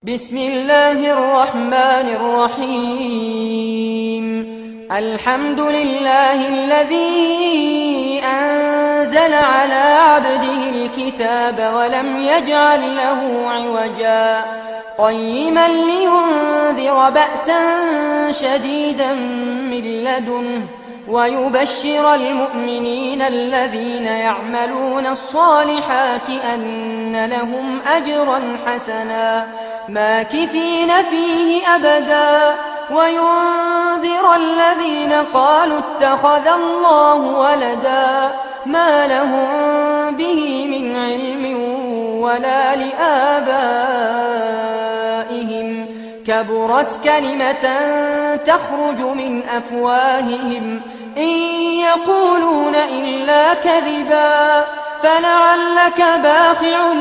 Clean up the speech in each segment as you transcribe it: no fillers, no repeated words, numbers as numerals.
بسم الله الرحمن الرحيم. الحمد لله الذي أنزل على عبده الكتاب ولم يجعل له عوجا قيما لينذر بأسا شديدا من لدنه ويبشر المؤمنين الذين يعملون الصالحات أن لهم أجرا حسنا ماكثين فيه أبدا وينذر الذين قالوا اتخذ الله ولدا ما لهم به من علم ولا لآبائهم كبرت كلمة تخرج من أفواههم إن يقولون إلا كذبا فلعلك باخع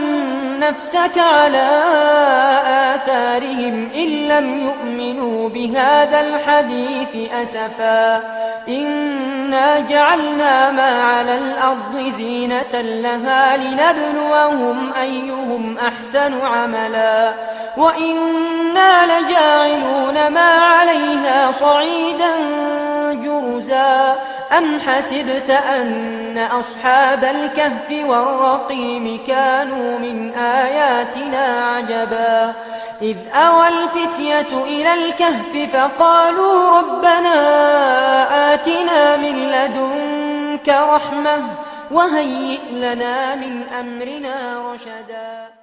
نفسك على آثارهم إن لم يؤمنوا بهذا الحديث أسفا إنا جعلنا ما على الأرض زينة لها لنبلوهم أيهم أحسن عملا وإنا لجاعلون ما عليها صعيدا جرزا أم حسبت أن أصحاب الكهف والرقيم كانوا من آياتنا عجبا إذ أوى الفتية إلى الكهف فقالوا ربنا آتنا من لدنك رحمة وهيئ لنا من أمرنا رشدا.